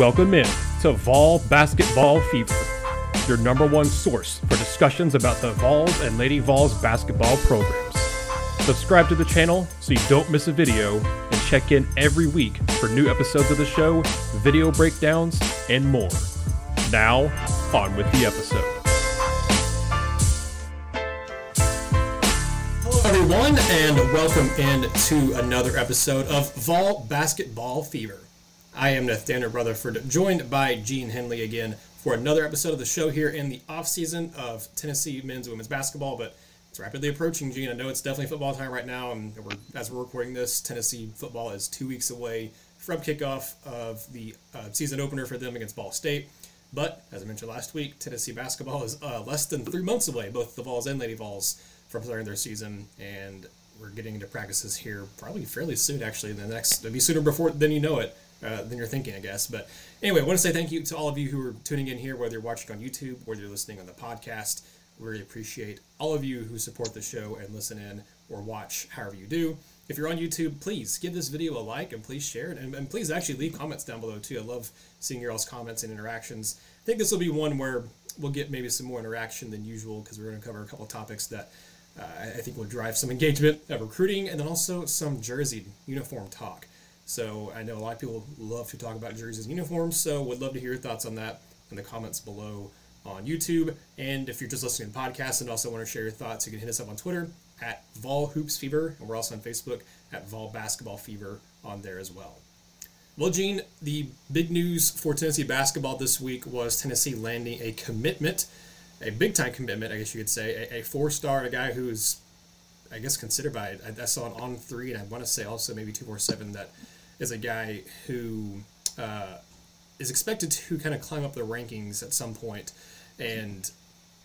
Welcome in to Vol Basketball Fever, your #1 source for discussions about the Vols and Lady Vols basketball programs. Subscribe to the channel so you don't miss a video, and check in every week for new episodes of the show, video breakdowns, and more. Now, on with the episode. Hello everyone, and welcome in to another episode of Vol Basketball Fever. I am Nathanael Rutherford, joined by Gene Henley again for another episode of the show here in the off-season of Tennessee men's and women's basketball, but it's rapidly approaching, Gene. I know it's definitely football time right now, and as we're recording this, Tennessee football is 2 weeks away from kickoff of the season opener for them against Ball State. But, as I mentioned last week, Tennessee basketball is less than 3 months away, both the Vols and Lady Vols, from starting their season, and we're getting into practices here probably fairly soon, actually. It'll be sooner before than you know it. Than you're thinking, I guess. But anyway, I want to say thank you to all of you who are tuning in here, whether you're watching on YouTube, whether you're listening on the podcast. We really appreciate all of you who support the show and listen in or watch however you do. If you're on YouTube, please give this video a like and please share it. And please actually leave comments down below too. I love seeing your all's comments and interactions. I think this will be one where we'll get maybe some more interaction than usual because we're going to cover a couple of topics that I think will drive some engagement of recruiting and then also some jersey uniform talk. So I know a lot of people love to talk about jerseys and uniforms, so would love to hear your thoughts on that in the comments below on YouTube. And if you're just listening to the podcast and also want to share your thoughts, you can hit us up on Twitter at Vol Hoops Fever, and we're also on Facebook at Vol Basketball Fever on there as well. Well, Gene, the big news for Tennessee basketball this week was Tennessee landing a commitment, a big-time commitment, I guess you could say, a four-star, a guy who's, I guess, considered by, I saw it on 3, and I want to say also maybe 247 that is a guy who is expected to kind of climb up the rankings at some point and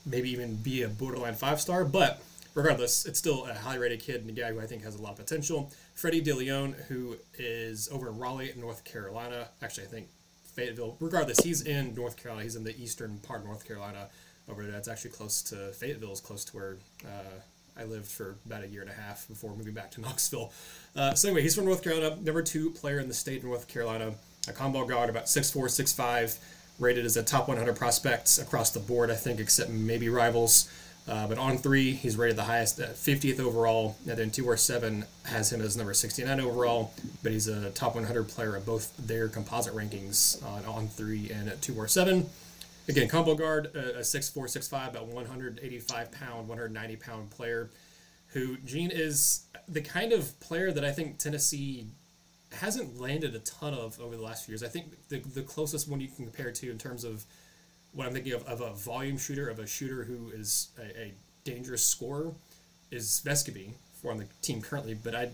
maybe even be a borderline 5-star. But regardless, it's still a highly rated kid and a guy who I think has a lot of potential. Freddie Dilione, who is over in Raleigh, North Carolina. Actually, I think Fayetteville. Regardless, he's in North Carolina. He's in the eastern part of North Carolina over there. That's actually close to Fayetteville, is close to where I lived for about a year and a half before moving back to Knoxville. So anyway, he's from North Carolina, #2 player in the state of North Carolina, a combo guard, about 6'4", 6'5", rated as a top 100 prospects across the board, I think, except maybe rivals. But on 3, he's rated the highest at 50th overall, and then 247 has him as number 69 overall, but he's a top 100 player of both their composite rankings on 3 and at 247. Again, combo guard, a 6'4", 6'5", about 185-pound, 190-pound player who, Gene, is the kind of player that I think Tennessee hasn't landed a ton of over the last few years. I think the closest one you can compare to in terms of what I'm thinking of a volume shooter, of a shooter who is a dangerous scorer, is Vescovi for on the team currently. But I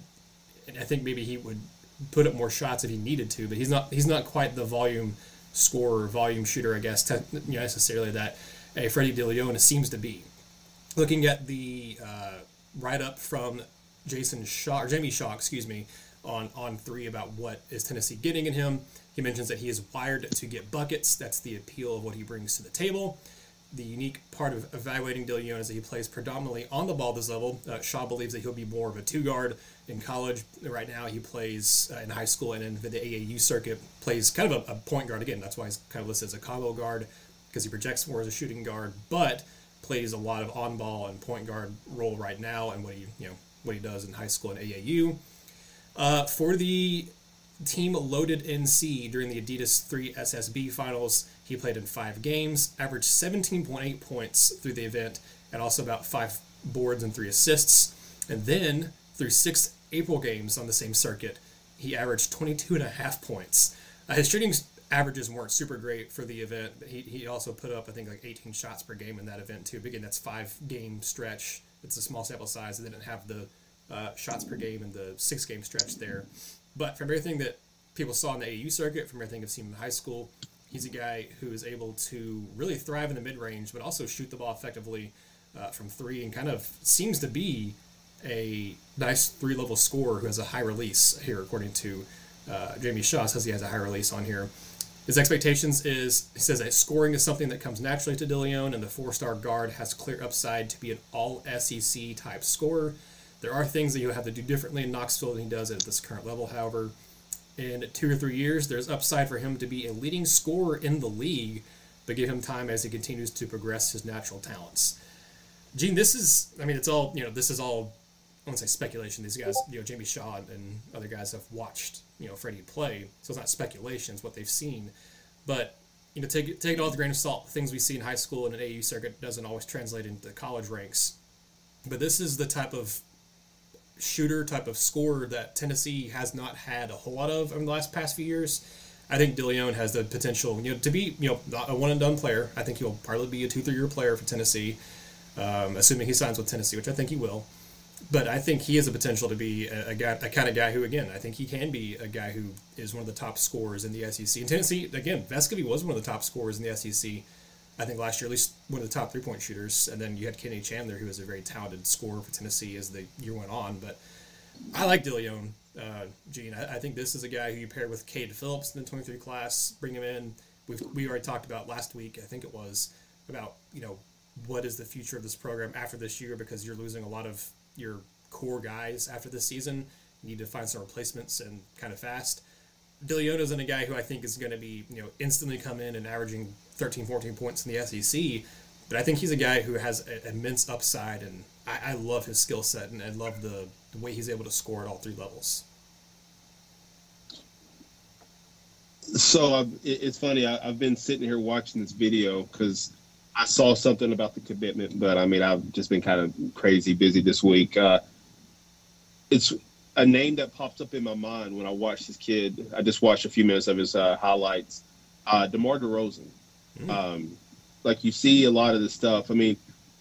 think maybe he would put up more shots if he needed to, but he's not quite the volume scorer, volume shooter, I guess, necessarily that a Freddie Dilione seems to be. Looking at the write-up from Jamie Shaw, on 3 about what is Tennessee getting in him, he mentions that he is wired to get buckets. That's the appeal of what he brings to the table. The unique part of evaluating Dilione is that he plays predominantly on the ball at this level. Shaw believes that he'll be more of a 2-guard in college. Right now he plays in high school and in the AAU circuit, plays kind of a point guard. Again, that's why he's kind of listed as a combo guard, because he projects more as a shooting guard, but plays a lot of on-ball and point guard role right now and what he does in high school and AAU. For the team loaded NC during the Adidas 3 SSB finals, he played in 5 games, averaged 17.8 points through the event, and also about 5 boards and 3 assists. And then, through 6 April games on the same circuit, he averaged 22.5 points. His shooting averages weren't super great for the event. He also put up, I think, like 18 shots per game in that event, too. But again, that's 5-game stretch. It's a small sample size. They didn't have the shots per game in the 6-game stretch there. But from everything that people saw in the AAU circuit, from everything I've seen in high school, he's a guy who is able to really thrive in the mid-range, but also shoot the ball effectively from 3, and kind of seems to be a nice 3-level scorer who has a high release here, according to Jamie Shaw, says he has a high release on here. His expectations is, he says that scoring is something that comes naturally to Dilione, and the 4-star guard has clear upside to be an all-SEC type scorer. There are things that you'll have to do differently in Knoxville than he does at this current level, however. in 2 or 3 years, there's upside for him to be a leading scorer in the league, but give him time as he continues to progress his natural talents. Gene, this is, I mean, it's all, this is all, I won't say speculation. These guys, Jamie Shaw and other guys have watched, Freddie play, so it's not speculation, it's what they've seen. But, take it all with a grain of salt. Things we see in high school and an AU circuit doesn't always translate into college ranks. But this is the type of shooter, type of scorer that Tennessee has not had a whole lot of in the past few years. I think Dilione has the potential, to be, not a one-and-done player. I think he'll probably be a 2-3-year player for Tennessee, assuming he signs with Tennessee, which I think he will. But I think he has the potential to be a kind of guy who, again, I think he can be a guy who is one of the top scorers in the SEC. In Tennessee, again, Vescovy was one of the top scorers in the SEC, I think last year, at least one of the top three-point shooters. And then you had Kenny Chandler, who was a very talented scorer for Tennessee as the year went on. But I like Dilione, Gene. I think this is a guy who you pair with Cade Phillips in the 23 class, bring him in. We already talked about last week, I think it was, about, what is the future of this program after this year, because you're losing a lot of your core guys after this season. You need to find some replacements and kind of fast. Dilione isn't a guy who I think is going to be, instantly come in and averaging 13, 14 points in the SEC, but I think he's a guy who has an immense upside, and I love his skill set, and I love the way he's able to score at all three levels. So it's funny. I've been sitting here watching this video because I saw something about the commitment, but I mean, I've just been kind of crazy busy this week. It's a name that pops up in my mind when I watch this kid. I just watched a few minutes of his highlights. DeMar DeRozan. Like, you see a lot of this stuff. I mean,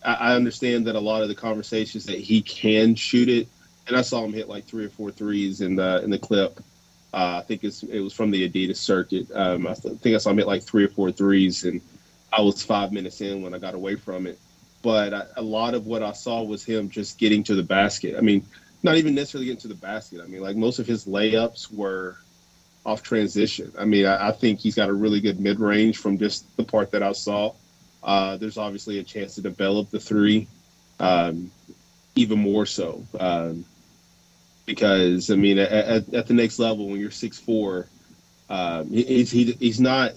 I understand that a lot of the conversations that he can shoot it, and I saw him hit like 3 or 4 threes in the clip. I think it was from the Adidas circuit. I think I saw him hit like 3 or 4 threes, and I was 5 minutes in when I got away from it. But a lot of what I saw was him just getting to the basket. I mean, not even necessarily getting to the basket. I mean, like, most of his layups were off transition. I mean, I think he's got a really good mid-range from just the part that I saw. There's obviously a chance to develop the three even more so. Because, I mean, at the next level, when you're 6'4",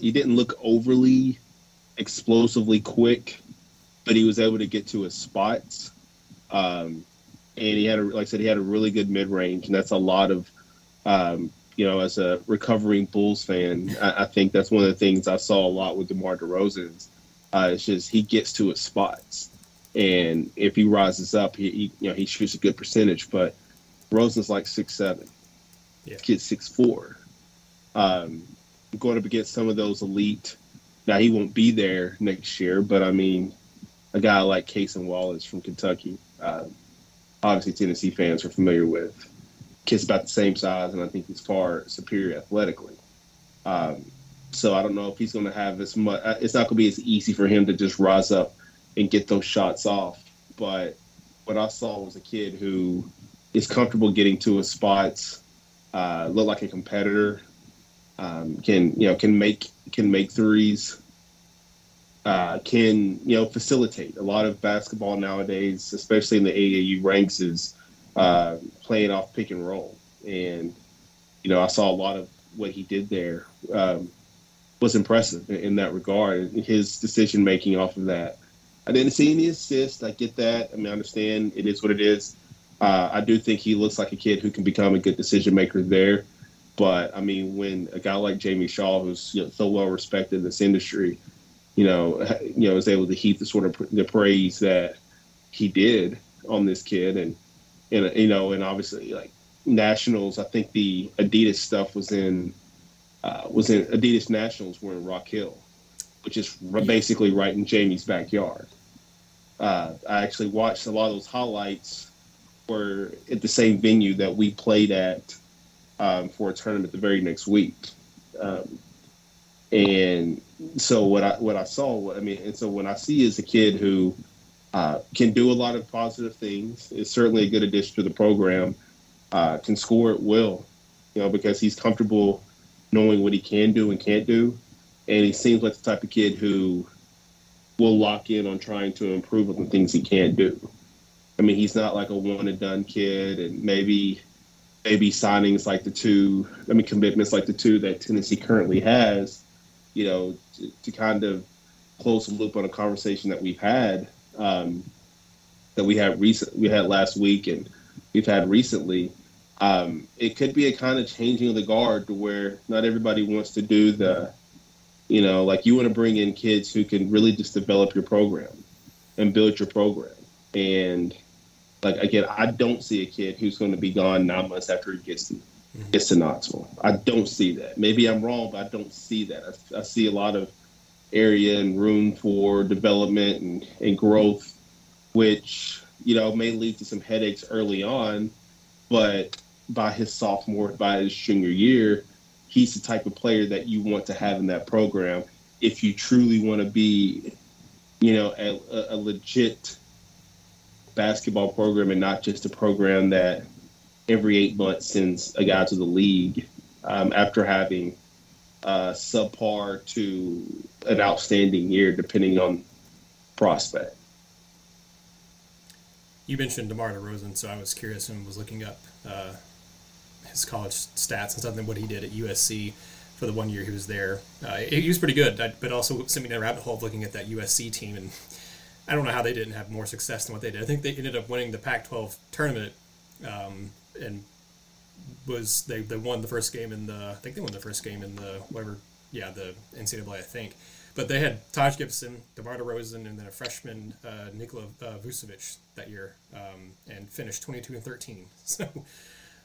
he didn't look overly explosively quick, but he was able to get to his spots. And he had, like I said, he had a really good mid-range, and that's a lot of, as a recovering Bulls fan, I think that's one of the things I saw a lot with DeMar DeRozan. It's just he gets to his spots, and if he rises up, he shoots a good percentage. But DeRozan's like 6'7", yeah. Kid's 6'4". Going up against some of those elite. Now, he won't be there next year, but I mean, a guy like Cason Wallace from Kentucky, obviously Tennessee fans are familiar with. Kid's about the same size, and I think he's far superior athletically. So I don't know if he's going to have as much. It's not going to be as easy for him to just rise up and get those shots off. But what I saw was a kid who is comfortable getting to his spots, look like a competitor, can make threes, can facilitate. A lot of basketball nowadays, especially in the AAU ranks, is playing off pick and roll. And I saw a lot of what he did there was impressive in that regard. His decision making off of that. I didn't see any assists. I get that. I mean, I understand it is what it is. I do think he looks like a kid who can become a good decision maker there. But I mean, when a guy like Jamie Shaw, who's so well respected in this industry, is able to heap the sort of the praise that he did on this kid, and obviously like nationals. I think the Adidas stuff was in Adidas Nationals were in Rock Hill, which is basically right in Jamie's backyard. I actually watched a lot of those highlights were at the same venue that we played at for a tournament the very next week. And so what I saw, and so when I see is a kid who can do a lot of positive things, is certainly a good addition to the program, can score at will, because he's comfortable knowing what he can do and can't do. And he seems like the type of kid who will lock in on trying to improve on the things he can't do. I mean, he's not like a one and done kid, and maybe maybe signings like commitments like the two that Tennessee currently has, to kind of close the loop on a conversation that we've had, that we had last week and we've had recently. It could be a kind of changing of the guard to where not everybody wants to do like you want to bring in kids who can really just develop your program and build your program. And like, again, I don't see a kid who's going to be gone 9 months after he gets to Knoxville. I don't see that. Maybe I'm wrong, but I don't see that. I see a lot of area and room for development and growth, which, may lead to some headaches early on, but by his junior year, he's the type of player that you want to have in that program if you truly want to be, a legit basketball program and not just a program that every 8 months sends a guy to the league after having subpar to an outstanding year, depending on prospect. You mentioned DeMar DeRozan, so I was curious and was looking up his college stats and something, what he did at USC for the 1 year he was there. He was pretty good, but also sent me down a rabbit hole of looking at that USC team, and I don't know how they didn't have more success than what they did. I think they ended up winning the Pac-12 tournament, and they won the first game in the NCAA, I think. But they had Taj Gibson, DeMar DeRozan, and then a freshman, Nikola Vucevic that year, and finished 22-13. So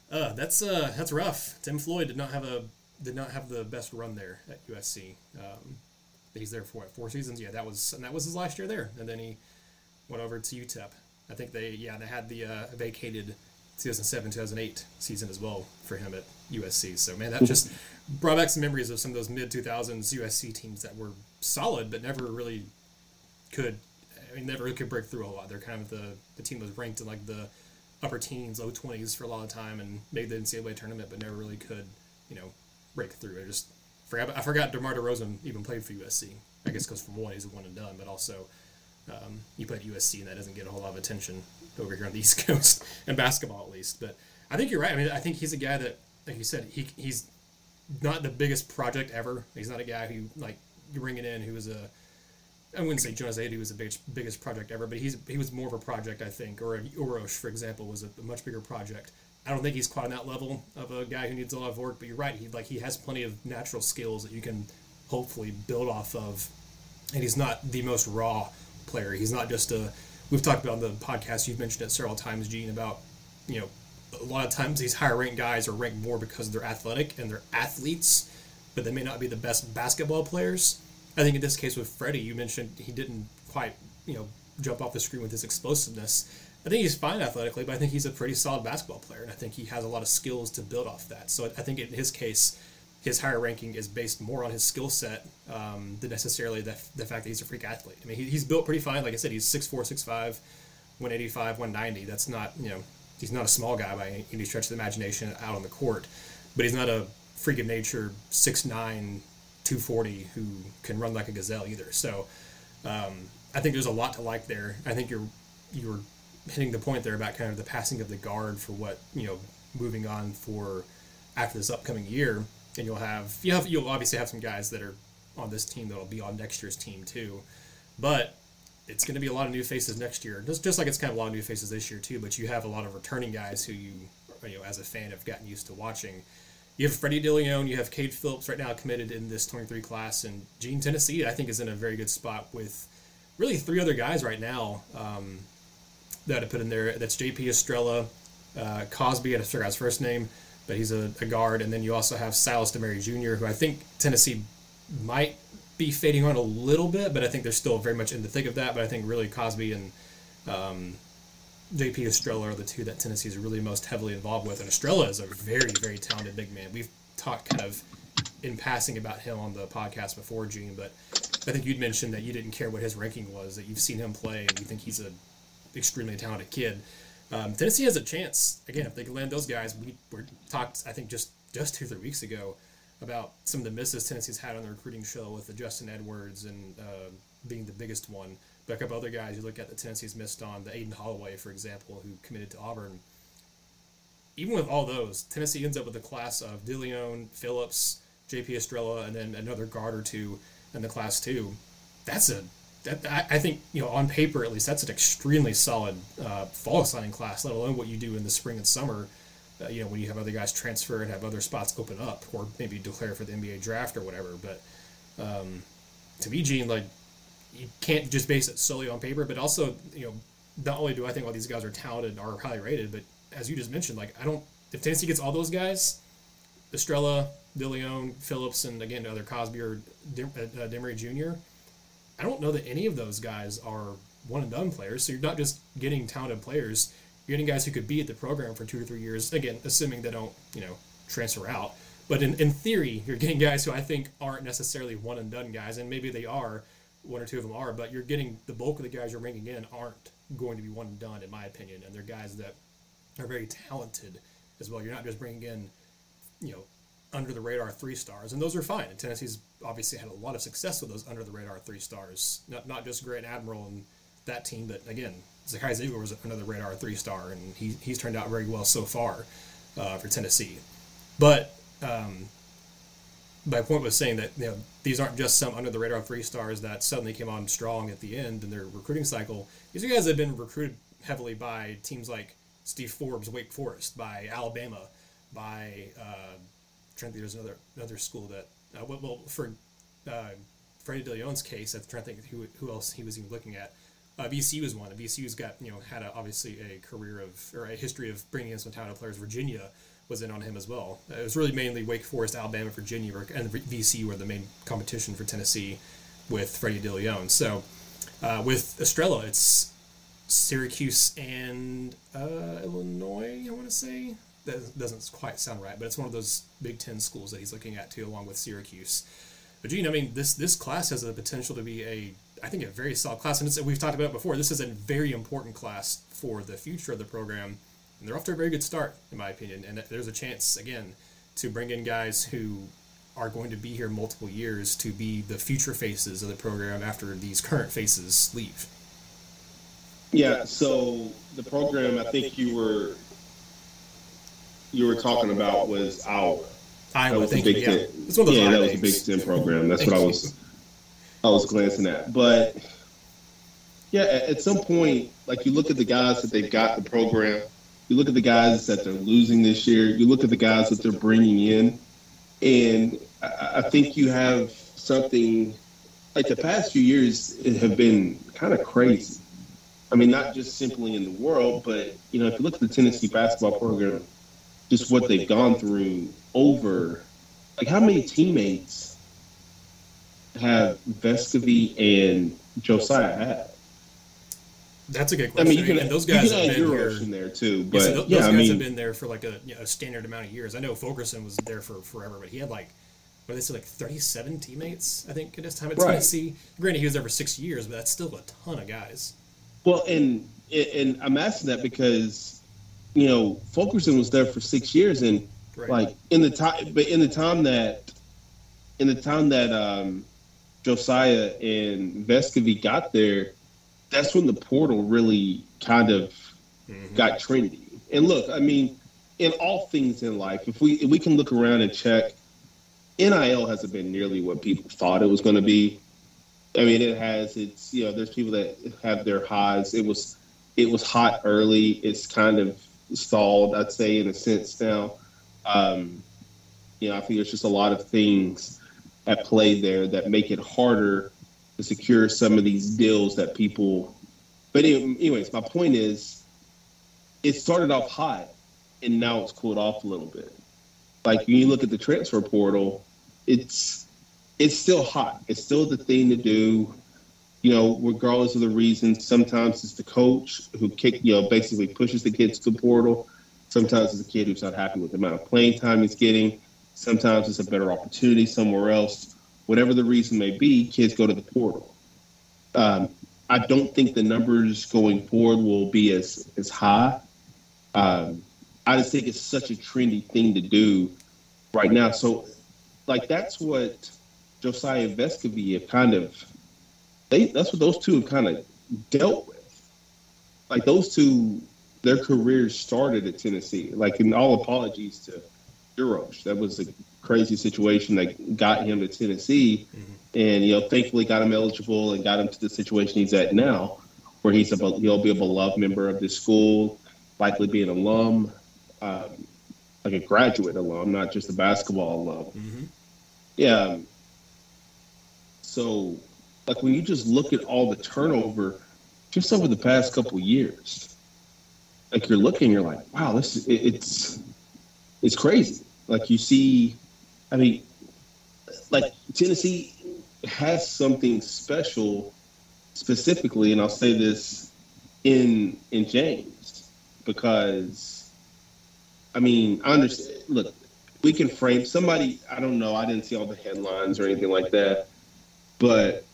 that's rough. Tim Floyd did not have the best run there at USC. He's there for 4 seasons. Yeah, that was his last year there, and then he went over to UTEP. I think they had the vacated 2007-2008 season as well for him at USC. So man, that just brought back some memories of some of those mid-2000s USC teams that were solid but never really could break through a lot. They're kind of the team that was ranked in like the upper teens, low 20s for a lot of time and made the NCAA tournament but never really could, break through. I forgot DeMar DeRozan even played for USC. I guess because for one, he's a one and done, but also he played USC and that doesn't get a whole lot of attention over here on the East Coast in basketball at least. But I think you're right. I mean, I think he's a guy that, like you said, he's not the biggest project ever. He's not a guy who like you're bringing in who was I wouldn't say Jonas Aidoo was the biggest project ever, but he was more of a project, I think. Or Orosh, for example, was a much bigger project. I don't think he's quite on that level of a guy who needs a lot of work, but you're right. He has plenty of natural skills that you can hopefully build off of, and he's not the most raw player. He's not just we've talked about on the podcast, you've mentioned it several times, Gene, about, a lot of times these higher ranked guys are ranked more because they're athletic and they're athletes, but they may not be the best basketball players. I think in this case with Freddie, you mentioned he didn't quite, jump off the screen with his explosiveness. I think he's fine athletically, but I think he's a pretty solid basketball player, and I think he has a lot of skills to build off that. So I think in his case, his higher ranking is based more on his skill set than necessarily the fact that he's a freak athlete. I mean, he's built pretty fine. Like I said, he's 6'4", 6'5", 185, 190. That's not, he's not a small guy by any stretch of the imagination out on the court, but he's not a freak of nature 6'9", 240 who can run like a gazelle either. So I think there's a lot to like there. I think you're hitting the point there about kind of the passing of the guard for what, moving on for after this upcoming year. And you'll obviously have some guys that are on this team that'll be on next year's team too. But it's going to be a lot of new faces next year. Just like it's kind of a lot of new faces this year too, but you have a lot of returning guys who you as a fan have gotten used to watching. You have Freddie Dilione, you have Cade Phillips right now committed in this 23 class, and Gene, Tennessee, I think, is in a very good spot with really 3 other guys right now that I put in there. That's JP Estrella, Cosby, I forgot his first name, but he's a guard, and then you also have Silas DeMary Jr., who I think Tennessee might be fading on a little bit, but I think they're still very much in the thick of that. But I think really Cosby and JP Estrella are the 2 that Tennessee is really most heavily involved with. And Estrella is a very, very talented big man. We've talked kind of in passing about him on the podcast before, Gene, but I think you'd mentioned that you didn't care what his ranking was, that you've seen him play and you think he's an extremely talented kid. Tennessee has a chance, again, if they can land those guys. We talked, I think, just 2-3 weeks ago about some of the misses Tennessee's had on the recruiting show with the Justin Edwards and being the biggest one. But a couple other guys you look at that Tennessee's missed on, the Aiden Holloway, for example, who committed to Auburn. even with all those, Tennessee ends up with a class of Dilione, Phillips, J.P. Estrella, and then another guard or two in the class too. I think, on paper at least, that's an extremely solid fall signing class, let alone what you do in the spring and summer, when you have other guys transfer and have other spots open up, or maybe declare for the NBA draft or whatever. But to me, Gene, like, you can't just base it solely on paper, but also, not only do I think all these guys are talented and are highly rated, but as you just mentioned, like, if Tennessee gets all those guys, Estrella, Dilione, Phillips, and again, either Cosby or Demery Jr., I don't know that any of those guys are one-and-done players. So you're not just getting talented players. You're getting guys who could be at the program for 2 or 3 years, again, assuming they don't, transfer out. But in theory, you're getting guys who I think aren't necessarily one-and-done guys, and maybe they are, 1 or 2 of them are, but you're getting the bulk of the guys you're bringing in aren't going to be one-and-done, in my opinion, and they're guys that are very talented as well. You're not just bringing in, under-the-radar 3-stars, and those are fine. And Tennessee's obviously had a lot of success with those under-the-radar 3-stars, not just Grant Admiral and that team, but again, Zakai Ziegler was another radar 3-star, and he's turned out very well so far for Tennessee. But my point was saying that these aren't just some under-the-radar 3-stars that suddenly came on strong at the end in their recruiting cycle. These are guys that have been recruited heavily by teams like Steve Forbes, Wake Forest, by Alabama, by trying to think, there's another school that for Freddie Dilione's case, I'm trying to think who else he was even looking at. VCU was one. VCU's got had obviously a history of bringing in some talented players. Virginia was in on him as well. It was really mainly Wake Forest, Alabama, Virginia, and VCU were the main competition for Tennessee with Freddie Dilione. So with Estrella, it's Syracuse and Illinois, I want to say. That doesn't quite sound right, but it's one of those Big Ten schools that he's looking at too, along with Syracuse. But Gene, I mean, this class has the potential to be a very solid class, and we've talked about it before. This is a very important class for the future of the program, and they're off to a very good start, in my opinion. And there's a chance again to bring in guys who are going to be here multiple years to be the future faces of the program after these current faces leave. Yeah. So the program, I think you were talking about was Iowa. Iowa, thank you. Yeah, it's one of those that was a Big Ten program. That's what I was glancing at. But yeah, at some point, like, you look at the guys that they've got in the program, you look at the guys that they're losing this year, you look at the guys that they're bringing in, and I think you have something like the past few years have been kind of crazy. I mean, not just simply in the world, but if you look at the Tennessee basketball program, just what they've gone through over, like, how many teammates have Vescovy and Josiah had? That's a good question. I mean, those guys have been here in there too, but those guys have been there for like a standard amount of years. I know Fulkerson was there for forever, but he had like 37 teammates, I think, at his time at Tennessee. Granted, he was there for 6 years, but that's still a ton of guys. Well, and I'm asking that because Fulkerson was there for 6 years, and like in the time that Josiah and Vescovy got there, that's when the portal really kind of got trendy. And look, I mean, in all things in life, if we can look around and check, NIL hasn't been nearly what people thought it was going to be. I mean, it has. It's there's people that have their highs. It was hot early. It's kind of stalled, I'd say, in a sense now. I think there's just a lot of things at play there that make it harder to secure some of these deals that people. But anyways, my point is, it started off hot, and now it's cooled off a little bit. Like, when you look at the transfer portal, it's still hot. It's still the thing to do, regardless of the reason. Sometimes it's the coach who basically pushes the kids to the portal. Sometimes it's a kid who's not happy with the amount of playing time he's getting. Sometimes it's a better opportunity somewhere else. Whatever the reason may be, kids go to the portal. I don't think the numbers going forward will be as high. I just think it's such a trendy thing to do right now. So, like, that's what Josiah and Vescovy have that's what those two have kind of dealt with. Like, those two, their careers started at Tennessee. Like, in all apologies to Duroche, that was a crazy situation that got him to Tennessee, and thankfully got him eligible and got him to the situation he's at now, where he'll be a beloved member of this school, likely be an alum, like a graduate alum, not just a basketball alum. Mm-hmm. Yeah. So, like, when you just look at all the turnover just over the past couple of years, like, you're like, wow, it's crazy. Like, you see, I mean, like, Tennessee has something special specifically, and I'll say this in James, because, I mean, I understand. Look, we can frame somebody. I don't know. I didn't see all the headlines or anything like that, but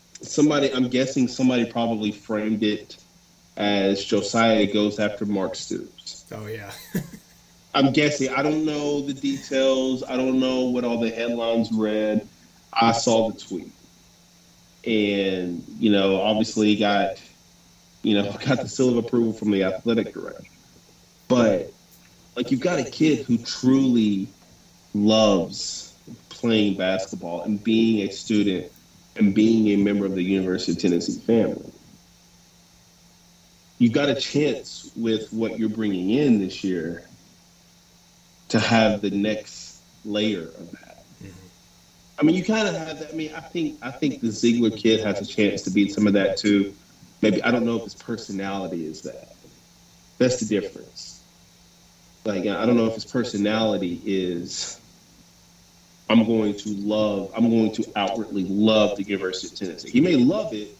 I'm guessing somebody probably framed it as Josiah goes after Mark Stoops. Oh yeah. I'm guessing. I don't know the details. I don't know what all the headlines read. I saw the tweet, and obviously got the seal of approval from the athletic director. But, like, you've got a kid who truly loves playing basketball and being a student and being a member of the University of Tennessee family. You've got a chance with what you're bringing in this year to have the next layer of that. Mm-hmm. I mean, you kind of have that. I mean, I think the Ziegler kid has a chance to be some of that too. Maybe, I don't know if his personality is that. That's the difference. Like, I don't know if his personality is, I'm going to outwardly love the University of Tennessee. He may love it,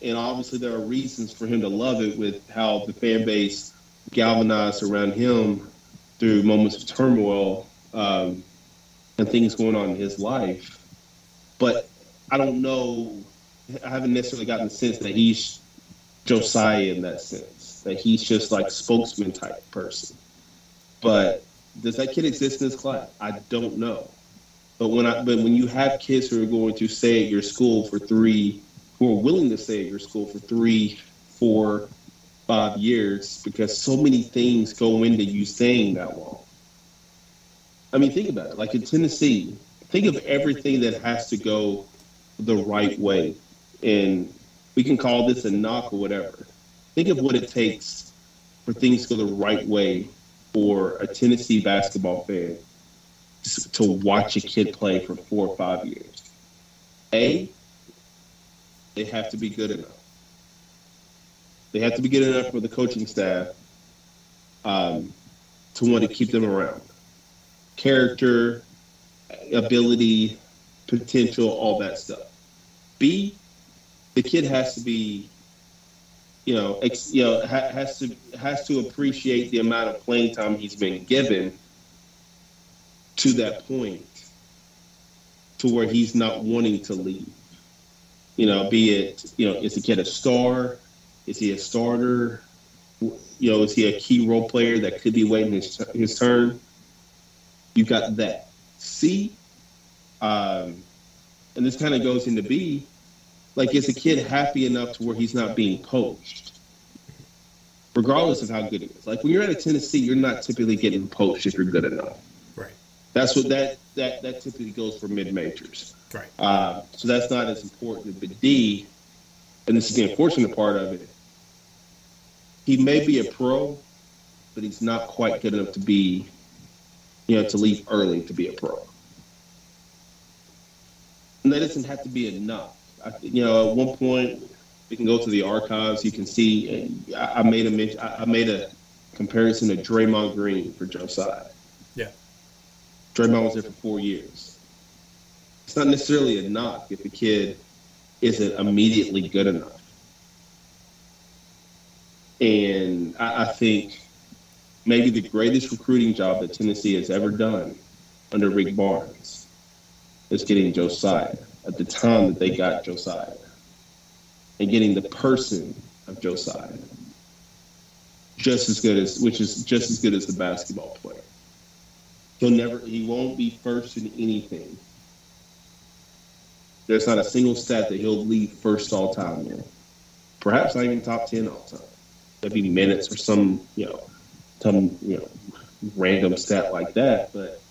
and obviously there are reasons for him to love it with how the fan base galvanized around him through moments of turmoil and things going on in his life. But I don't know, I haven't necessarily gotten the sense that he's Josiah in that sense, that he's just like spokesman type person. But does that kid exist in this class? I don't know. But when you have kids who are going to stay at your school who are willing to stay at your school for 3, 4, 5 years, because so many things go into you staying that long. I mean, think about it. Like, in Tennessee, think of everything that has to go the right way. And we can call this a knock or whatever. Think of what it takes for things to go the right way for a Tennessee basketball fan to watch a kid play for 4 or 5 years. They have to be good enough. They have to be good enough for the coaching staff to want to keep them around. Character, ability, potential, all that stuff. B, the kid has to be, has to appreciate the amount of playing time he's been given to that point, to where he's not wanting to leave. Be it, is the kid a star? Is he a starter? Is he a key role player that could be waiting his turn? You've got that. C, and this kind of goes into B, like, is the kid happy enough to where he's not being poached? Regardless of how good he is. Like, when you're at a Tennessee, you're not typically getting poached if you're good enough. Right. That's what that typically goes for mid-majors. Right. So that's not as important. But D, and this is the unfortunate part of it, he may be a pro, but he's not quite good enough to be, to leave early to be a pro. And that doesn't have to be enough. At one point, we can go to the archives. You can see, I made a comparison to Draymond Green for Josiah. Yeah. Draymond was there for 4 years. It's not necessarily a knock if the kid isn't immediately good enough. And I think maybe the greatest recruiting job that Tennessee has ever done under Rick Barnes is getting Josiah at the time that they got Josiah, and getting the person of Josiah which is just as good as the basketball player. He won't be first in anything. There's not a single stat that he'll lead first all time in. Perhaps not even top 10 all time. maybe minutes or some random stat like that, but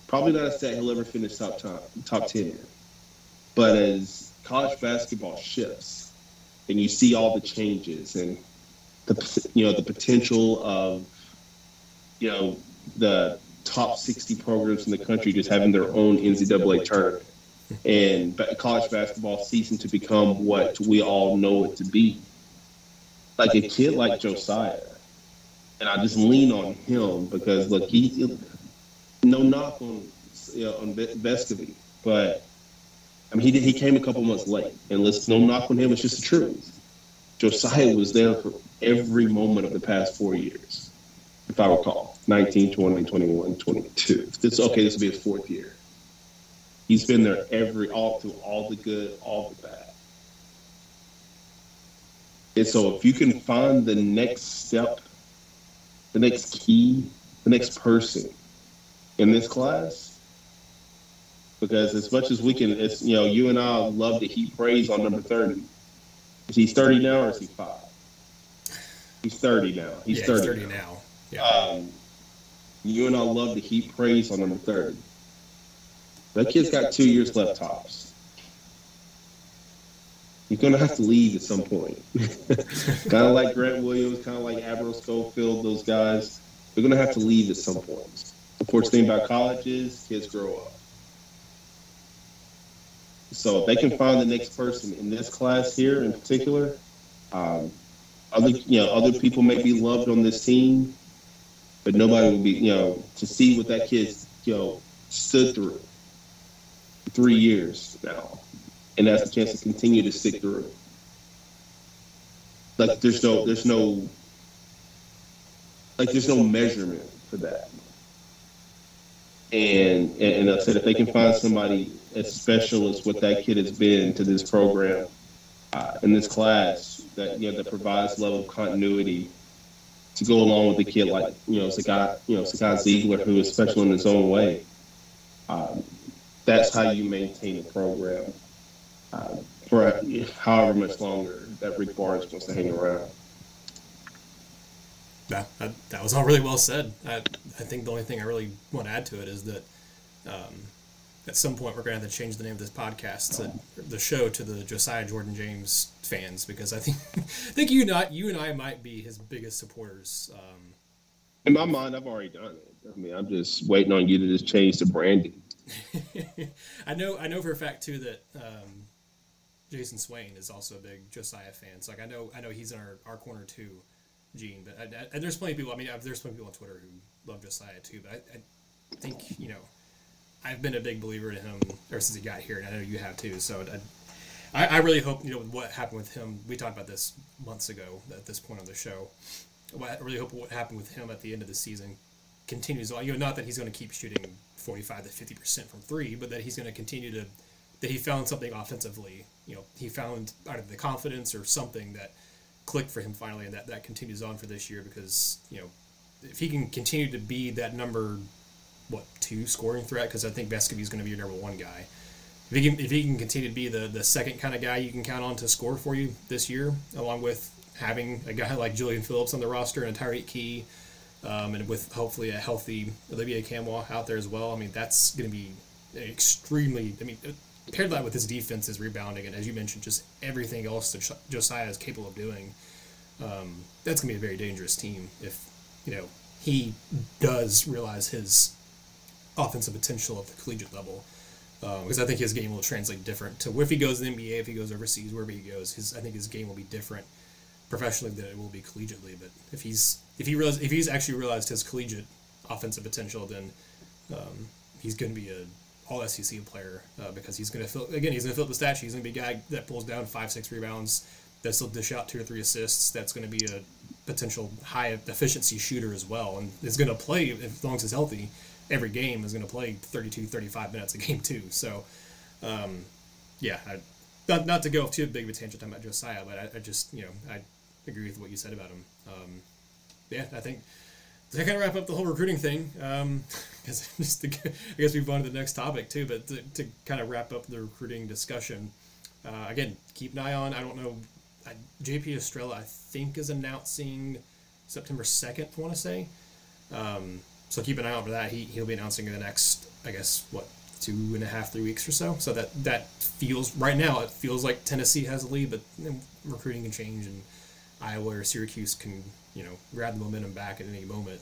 probably not a stat he'll ever finish top 10 in. But as college basketball shifts and you see all the changes and the potential of the top 60 programs in the country just having their own NCAA tournament, and college basketball ceasing to become what we all know it to be. Like a kid like Josiah, and I just lean on him because look, he no knock on Vescovy, but I mean he came a couple months late, and no knock on him. It's just the truth. Josiah was there for every moment of the past 4 years, if I recall, 19, 20, 21, 22. This will be his fourth year. He's been there all through all the good, all the bad. And so if you can find the next step, the next key, the next person in this class, because as much as we can, you and I love to heap praise on number 30. Is he 30 now or is he 5? He's 30 now. He's 30 now. Yeah. You and I love to heap praise on number 30. That kid's got 2 years left tops. You're going to have to leave at some point. Kind of like Grant Williams, kind of like Admiral Schofield, those guys. They're going to have to leave at some point. The fortunate thing about college is kids grow up. So if they can find the next person in this class here in particular, other people may be loved on this team, but nobody will be, to see what that kid, stood through 3 years now. And that's a chance to continue to stick through. Like there's no measurement for that. And I said if they can find somebody as special as what that kid has been to this program, in this class, that provides level of continuity to go along with the kid like Sakai Ziegler, who is special in his own way. That's how you maintain a program. For however much longer that Rick Barnes wants to hang around. That was all really well said. I think the only thing I really want to add to it is that at some point we're going to have to change the name of this podcast to the show to the Josiah-Jordan James fans, because I think you and I might be his biggest supporters. In my mind, I've already done it. I mean, I'm just waiting on you to just change the branding. I know for a fact too that Jason Swain is also a big Josiah fan. So I know he's in our corner too, Gene. But and there's plenty of people. I mean, there's plenty of people on Twitter who love Josiah too. But I think I've been a big believer in him ever since he got here, and I know you have too. So I really hope what happened with him. We talked about this months ago at this point on the show. I really hope what happened with him at the end of the season continues on. Not that he's going to keep shooting 45 to 50% from three, but that he's going to continue to. That he found something offensively. He found either the confidence or something that clicked for him finally, and that continues on for this year, because if he can continue to be that number 2 scoring threat, because I think Vescovy is going to be your number 1 guy. If he can continue to be the second kind of guy you can count on to score for you this year, along with having a guy like Julian Phillips on the roster and a Tyreek Key, and with hopefully a healthy Olivier Camwa out there as well. I mean, that's going to be extremely. I mean, paired that with his defense, his rebounding, and as you mentioned, just everything else that Josiah is capable of doing, that's going to be a very dangerous team if he does realize his offensive potential at the collegiate level. Because I think his game will translate different to if he goes to the NBA, if he goes overseas, wherever he goes. I think his game will be different professionally than it will be collegiately. But if he's actually realized his collegiate offensive potential, then he's going to be a all SEC player, because he's going to fill up the stat sheet. He's going to be a guy that pulls down 5-6 rebounds, that's will dish out 2 or 3 assists. That's going to be a potential high efficiency shooter as well, and is going to play, as long as he's healthy, every game is going to play 32-35 minutes a game too. So not to go too big of a tangent talking about Josiah, but I just I agree with what you said about him. I think to kind of wrap up the whole recruiting thing, because I guess we've gone to the next topic too, but to kind of wrap up the recruiting discussion, again, keep an eye on, I don't know JP Estrella, I think, is announcing September 2nd, I want to say. So keep an eye out for that. He'll be announcing in the next, I guess, 2.5, 3 weeks or so. So that feels, right now, it feels like Tennessee has a lead, but recruiting can change, and Iowa or Syracuse can, grab the momentum back at any moment.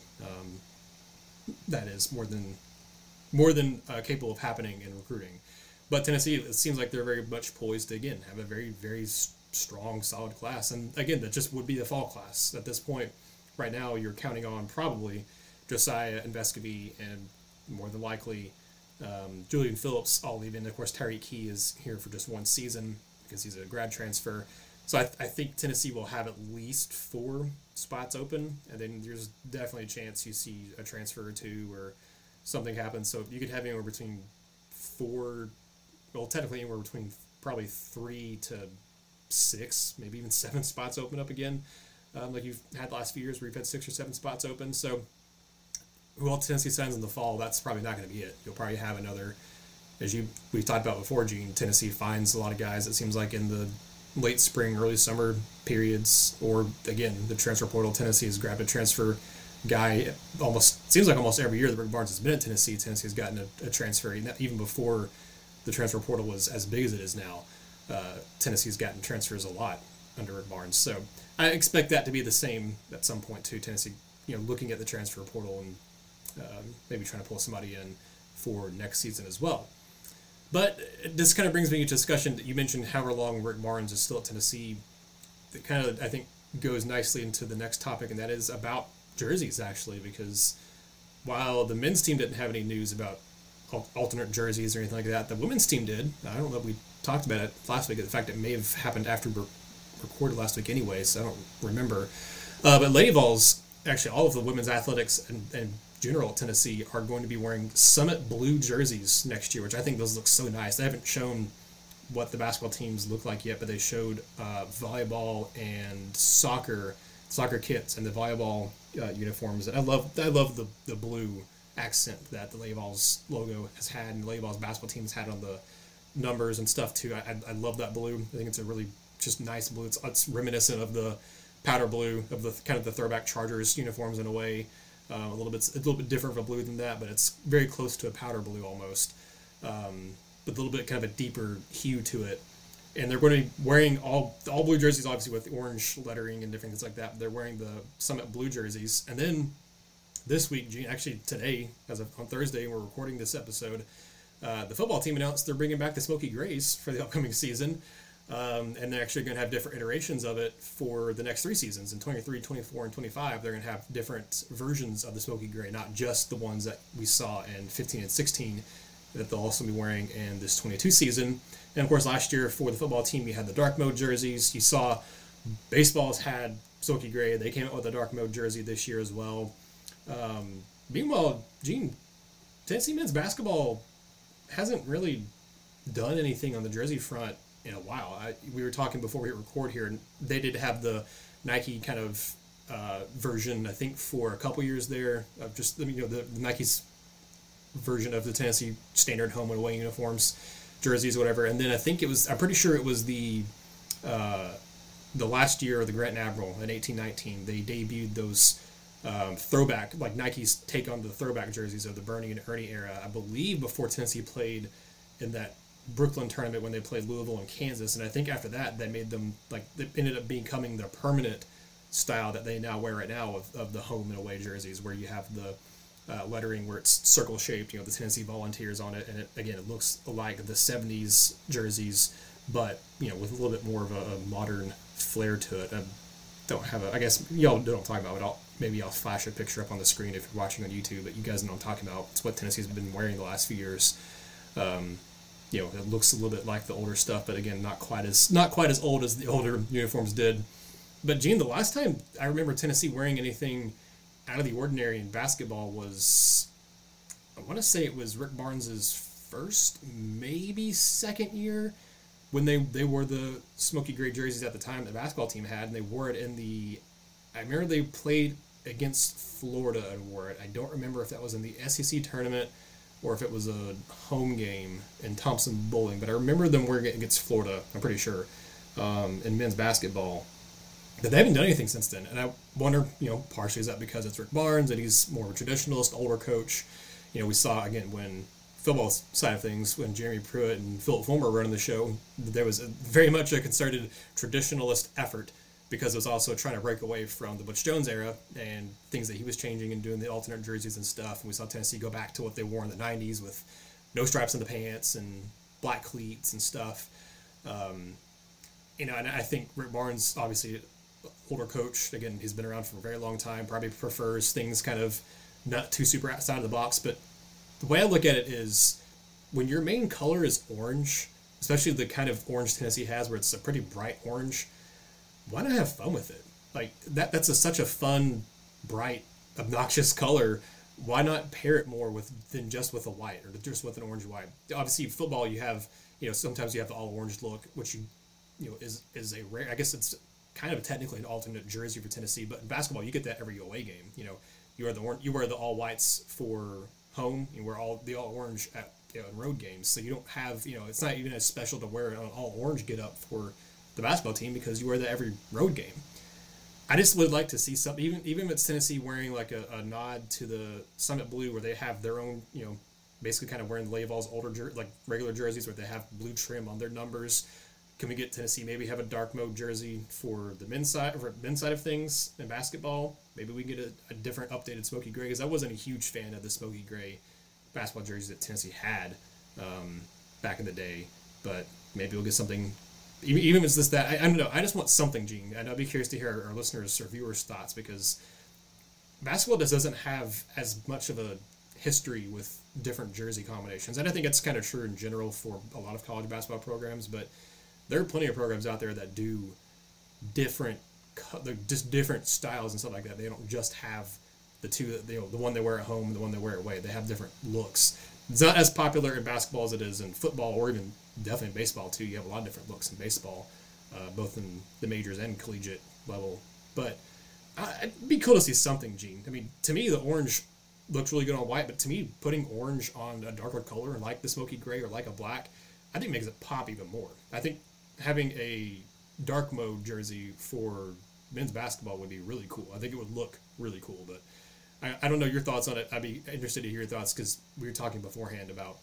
That is more than capable of happening in recruiting. But Tennessee, it seems like they're very much poised to, again, have a very, very strong, solid class. And again, that just would be the fall class. At this point, right now, you're counting on probably Josiah and Vescovy, and more than likely Julian Phillips all leaving. Of course, Tyreek Key is here for just one season because he's a grad transfer. So I think Tennessee will have at least 4 spots open, and then there's definitely a chance you see a transfer or 2 or something happens. So you could have anywhere between 4, well, technically anywhere between probably 3 to 6, maybe even 7 spots open up again, like you've had the last few years where you've had 6 or 7 spots open. So who all Tennessee signs in the fall, that's probably not going to be it. You'll probably have another, as we've talked about before, Gene, Tennessee finds a lot of guys, it seems like, in the late spring, early summer periods, or again, the transfer portal. Tennessee has grabbed a transfer guy seems like almost every year that Rick Barnes has been at Tennessee. Tennessee's gotten a transfer, even before the transfer portal was as big as it is now. Tennessee's gotten transfers a lot under Rick Barnes. So I expect that to be the same at some point too. Tennessee, looking at the transfer portal and maybe trying to pull somebody in for next season as well. But this kind of brings me to discussion that you mentioned however long Rick Barnes is still at Tennessee. That kind of, I think, goes nicely into the next topic, and that is about jerseys, actually, because while the men's team didn't have any news about alternate jerseys or anything like that, the women's team did. I don't know if we talked about it last week. In fact, it may have happened after we recorded last week anyway, so I don't remember. But Lady Vols, actually all of the women's athletics and general at Tennessee are going to be wearing Summit blue jerseys next year, which I think those look so nice. They haven't shown what the basketball teams look like yet, but they showed volleyball and soccer kits and the volleyball uniforms. And I love the blue accent that the Lady Vols logo has had, and the Lady Vols basketball team has had on the numbers and stuff too. I love that blue. I think it's a really just nice blue. It's reminiscent of the powder blue of the kind of the throwback Chargers uniforms in a way. A little bit different of a blue than that, but it's very close to a powder blue almost, but a little bit kind of a deeper hue to it. And they're going to be wearing all blue jerseys, obviously with the orange lettering and different things like that. They're wearing the Summit blue jerseys. And then this week, actually today, on Thursday, we're recording this episode, the football team announced they're bringing back the Smokey Greys for the upcoming season. And they're actually going to have different iterations of it for the next 3 seasons. In 23, 24, and 25, they're going to have different versions of the Smokey Grey, not just the ones that we saw in 15 and 16 that they'll also be wearing in this 22 season. And, of course, last year for the football team, you had the dark mode jerseys. You saw baseball's had Smokey Grey. They came out with a dark mode jersey this year as well. Meanwhile, Gene, Tennessee men's basketball hasn't really done anything on the jersey front in a while. We were talking before we hit record here, and they did have the Nike kind of version, I think, for a couple years there of just the Nike's version of the Tennessee standard home and away uniforms, jerseys, whatever. And then I'm pretty sure it was the last year of the Grant Admiral in 1819. They debuted those throwback, like Nike's take on the throwback jerseys of the Bernie and Ernie era, I believe, before Tennessee played in that Brooklyn tournament when they played Louisville and Kansas. And I think after that, they made them, it ended up becoming the permanent style that they now wear right now of the home and away jerseys, where you have the lettering where it's circle shaped, the Tennessee Volunteers on it. And it looks like the 70s jerseys, but, with a little bit more of a modern flair to it. I guess y'all don't talk about it. Maybe I'll flash a picture up on the screen if you're watching on YouTube, but you guys know what I'm talking about. It's what Tennessee's been wearing the last few years. It looks a little bit like the older stuff, but again, not quite as old as the older uniforms did. But Gene, the last time I remember Tennessee wearing anything out of the ordinary in basketball was, I want to say it was Rick Barnes's first, maybe second year, when they wore the Smokey Grey jerseys at the time the basketball team had, and they wore it I remember they played against Florida and wore it. I don't remember if that was in the SEC tournament or if it was a home game in Thompson Bowling, but I remember them wearing it against Florida, I'm pretty sure. in men's basketball. But they haven't done anything since then. And I wonder, partially is that because it's Rick Barnes and he's more of a traditionalist, older coach. We saw, again, when football side of things, when Jeremy Pruitt and Philip Fulmer were running the show, there was very much a concerted traditionalist effort because it was also trying to break away from the Butch Jones era and things that he was changing and doing the alternate jerseys and stuff. And we saw Tennessee go back to what they wore in the 90s with no stripes in the pants and black cleats and stuff. And I think Rick Barnes, obviously, older coach, again, he's been around for a very long time, probably prefers things kind of not too super outside of the box. But the way I look at it is when your main color is orange, especially the kind of orange Tennessee has where it's a pretty bright orange, why not have fun with it? Like that's such a fun, bright, obnoxious color. Why not pair it more than just with a white or just with an orange white? Obviously, football you have, sometimes you have the all orange look, which is a rare. I guess it's kind of technically an alternate jersey for Tennessee, but in basketball you get that every away game. You wear the all whites for home. You wear the all orange at in road games, so you don't have it's not even as special to wear an all orange get up for the basketball team because you wear that every road game. I just would like to see something, even if it's Tennessee wearing like a nod to the Summit Blue, where they have their own, basically kind of wearing the Lady Vols older like regular jerseys where they have blue trim on their numbers. Can we get Tennessee maybe have a dark mode jersey for the men's side of things in basketball? Maybe we can get a different updated Smokey Grey, because I wasn't a huge fan of the Smokey Grey basketball jerseys that Tennessee had back in the day, but maybe we'll get something. Even if it's just that, I don't know. I just want something, Gene. And I'd be curious to hear our listeners' or viewers' thoughts, because basketball just doesn't have as much of a history with different jersey combinations. And I think it's kind of true in general for a lot of college basketball programs, but there are plenty of programs out there that do different styles and stuff like that. They don't just have the two, the one they wear at home and the one they wear away. They have different looks. It's not as popular in basketball as it is in football, or even definitely in baseball too. You have a lot of different looks in baseball, both in the majors and collegiate level. But it'd be cool to see something, Gene. I mean, to me, the orange looks really good on white, but to me, putting orange on a darker color, like the Smokey Grey or like a black, I think makes it pop even more. I think having a dark mode jersey for men's basketball would be really cool. I think it would look really cool, but I don't know your thoughts on it. I'd be interested to hear your thoughts, because we were talking beforehand about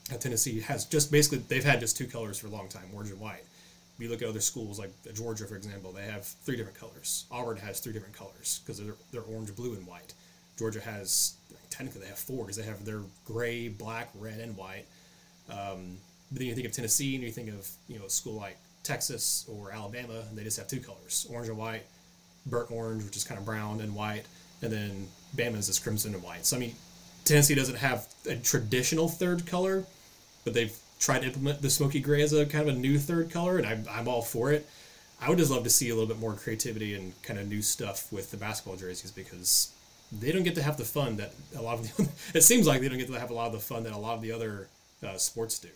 how Tennessee has just basically, they've had just two colors for a long time, orange and white. We look at other schools like Georgia, for example, they have three different colors. Auburn has three different colors because they're orange, blue, and white. Georgia has, technically they have four, because they have their gray, black, red, and white. But then you think of Tennessee and you think of a school like Texas or Alabama, and they just have two colors, orange and white, burnt orange, which is kind of brown and white, and then Bama's is crimson and white. So I mean, Tennessee doesn't have a traditional third color, but they've tried to implement the Smokey Grey as a kind of a new third color, and I'm all for it. I would just love to see a little bit more creativity and kind of new stuff with the basketball jerseys, because they don't get to have the fun that a lot of the it seems like they don't get to have a lot of the fun that a lot of the other sports do.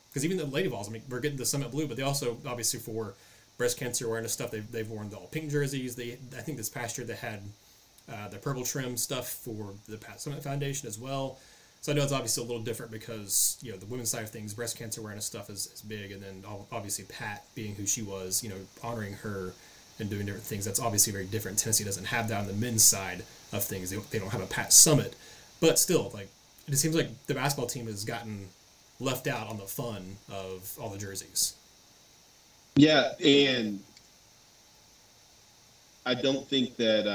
Because even the Lady Vols, I mean, we're getting the Summit Blue, but they also, obviously, for breast cancer awareness stuff, they've worn the all pink jerseys. I think this past year they had the purple trim stuff for the Pat Summit Foundation as well. So I know it's obviously a little different because, the women's side of things, breast cancer awareness stuff is big. And then obviously Pat being who she was, honoring her and doing different things. That's obviously very different. Tennessee doesn't have that on the men's side of things. They don't have a Pat Summit. But still, it seems like the basketball team has gotten left out on the fun of all the jerseys. Yeah, and I don't think that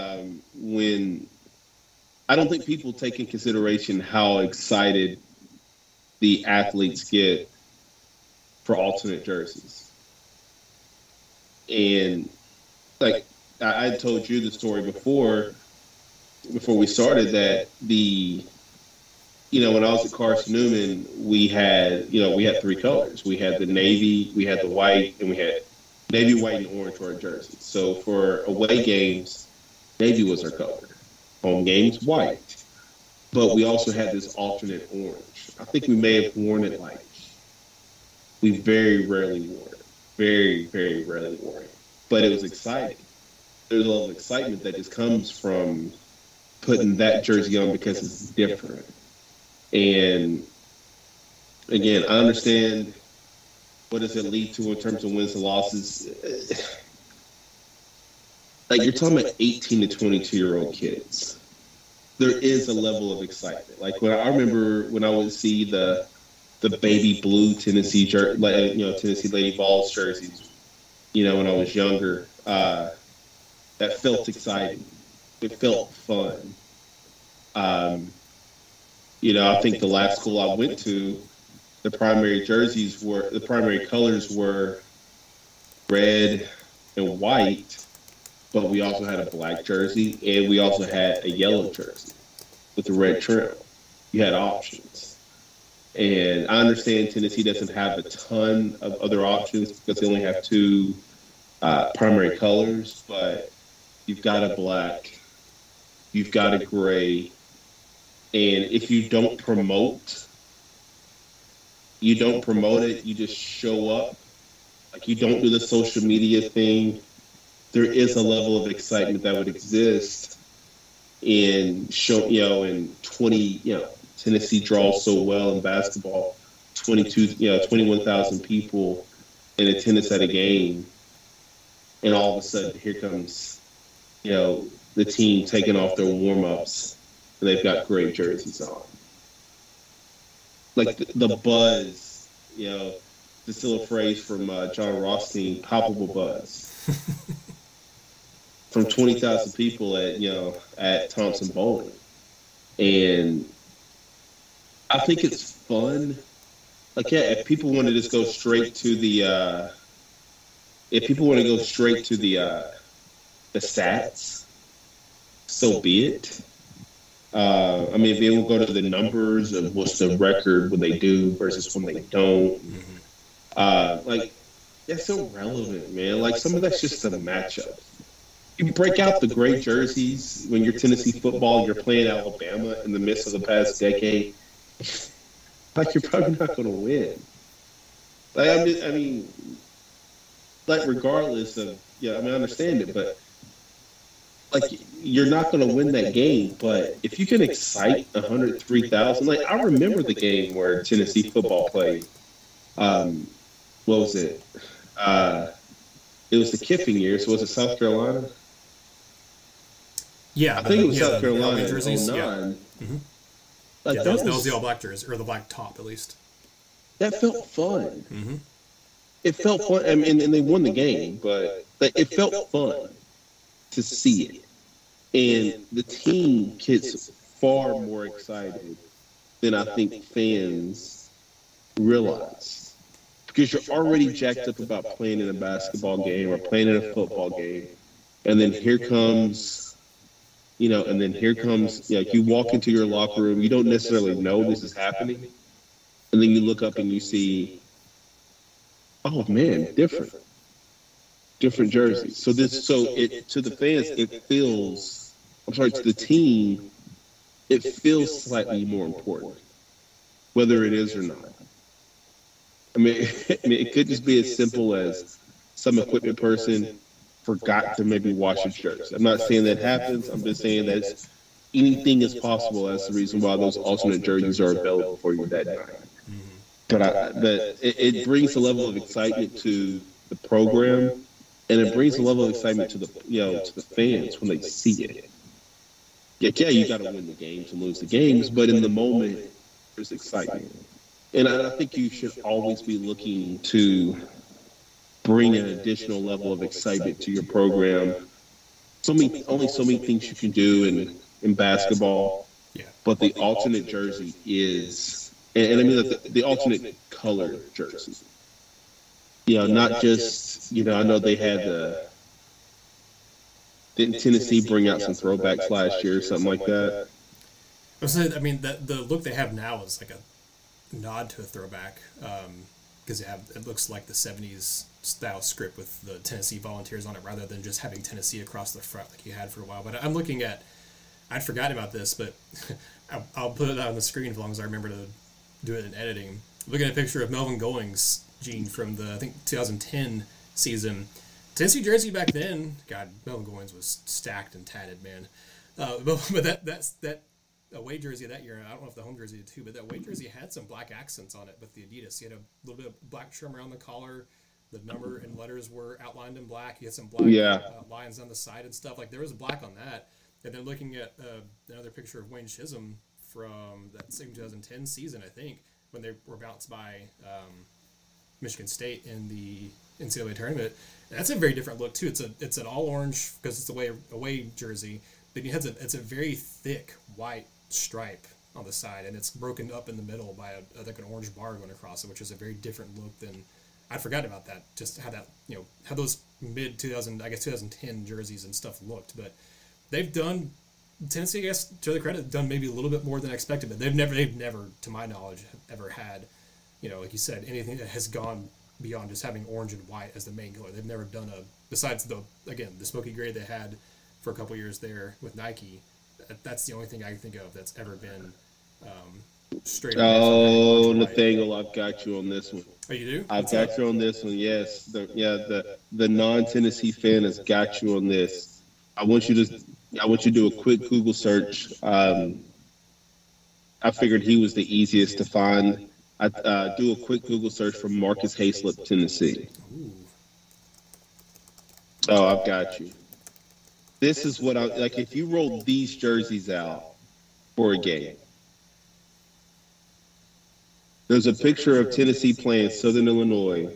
I don't think people take in consideration how excited the athletes get for alternate jerseys. And I told you the story before we started that when I was at Carson Newman, we had three colors. We had the navy, we had the white, and we had navy, white, and orange for our jerseys. So for away games, navy was our color. Home games, white. But we also had this alternate orange. I think we may have worn it we very rarely wore it. Very, very rarely wore it. But it was exciting. There's a lot of excitement that just comes from putting that jersey on because it's different. And again, I understand what does it lead to in terms of wins and losses? Like, you're talking about 18 to 22-year-old kids. There is a level of excitement. Like, when I remember when I would see the baby blue Tennessee Tennessee Lady Vols jerseys, when I was younger, that felt exciting. It felt fun. I think the last school I went to, the primary colors were red and white, but we also had a black jersey and we also had a yellow jersey with a red trim. You had options. And I understand Tennessee doesn't have a ton of other options because they only have two primary colors, but you've got a black, you've got a gray, and if you don't promote it, you just show up. Like, you don't do the social media thing. There is a level of excitement that would exist in Tennessee draws so well in basketball, 21,000 people in attendance at a game, and all of a sudden here comes, the team taking off their warm-ups, and they've got great jerseys on. Like the buzz, to steal a phrase from John Rothstein, palpable buzz. From 20,000 people at Thompson Bowling. And I think it's fun. Like, yeah, if people want to just go straight to the stats, so be it. If they will go to the numbers of what's the record when they do versus when they don't. That's irrelevant, man. Like, some of that's just a matchup. You break out the great jerseys when you're Tennessee football, you're playing Alabama in the midst of the past decade. Like, you're probably not going to win. Regardless of, I understand it, but you're not going to win that game. But if you can excite 103,000, I remember the game where Tennessee football played. What was it? It was the Kiffing year, so was it South Carolina? Yeah, I think it was South Carolina in jerseys. 09. Yeah. Mm-hmm. That was the all black jersey, or the black top, at least. That felt fun. Mm-hmm. It felt fun. And they won the game, but it felt fun to see it. And the team gets far more excited than I think fans realize. Because you're already jacked up about playing in a basketball game or playing in a football game. And then here comes... you walk into your locker room, you don't necessarily know this is happening. And then you look up and you see, oh man, different jerseys. To the fans, to the team, it feels slightly more important, whether it is or not. It could just be as simple as some equipment person forgot to maybe wash his shirts. I'm not saying that happens. I'm just saying that anything is possible. That's the reason why those alternate jerseys are available for you that night. Mm-hmm. But it brings a level of excitement to the program, and it brings a level of excitement to the fans when they see it. Yeah, you got to win the games and lose the games, but in the moment, there's excitement, and I think you should always be looking to bring an additional level of excitement to your program. Only so many things you can do in basketball. Yeah. But the alternate jersey is, and I mean the alternate color jersey. Not just, I know they had didn't Tennessee bring out some throwbacks last year or something like that? The look they have now is like a nod to a throwback. Because it looks like the 70s style script with the Tennessee Volunteers on it rather than just having Tennessee across the front like you had for a while. But I'm looking at, I'd forgotten about this, but I'll put it out on the screen as long as I remember to do it in editing. Looking at a picture of Melvin Goings, Gene, from the, I think, 2010 season. Tennessee jersey back then, God, Melvin Goings was stacked and tatted, man. But that away jersey that year, and I don't know if the home jersey did too, but that away jersey had some black accents on it with the Adidas. You had a little bit of black trim around the collar. The number and letters were outlined in black. You had some black lines on the side and stuff. Like, there was black on that. And then looking at another picture of Wayne Chisholm from that same 2010 season, I think, when they were bounced by Michigan State in the NCAA tournament. That's a very different look too. It's an all orange because it's away jersey. Then it's a very thick white stripe on the side, and it's broken up in the middle by like an orange bar going across it, which is a very different look than I forgot about that. Just how that how those mid 2010 jerseys and stuff looked, but they've done. Tennessee, I guess, to their credit, done maybe a little bit more than expected, but they've never, to my knowledge, ever had, like you said, anything that has gone beyond just having orange and white as the main color. They've never done besides the Smokey Grey they had for a couple years there with Nike. That's the only thing I can think of that's ever been straight. Oh, Nathanael, I've got you on this one. Oh, you do? I've got you on this one. Yes, the non-Tennessee fan has got you on this. I want you to do a quick Google search. I figured he was the easiest to find. Do a quick Google search for Marcus Hayslip, Tennessee. Ooh. Oh, I've got you. This is what I like. If you roll these jerseys out for a game, there's a picture of Tennessee playing Southern Illinois,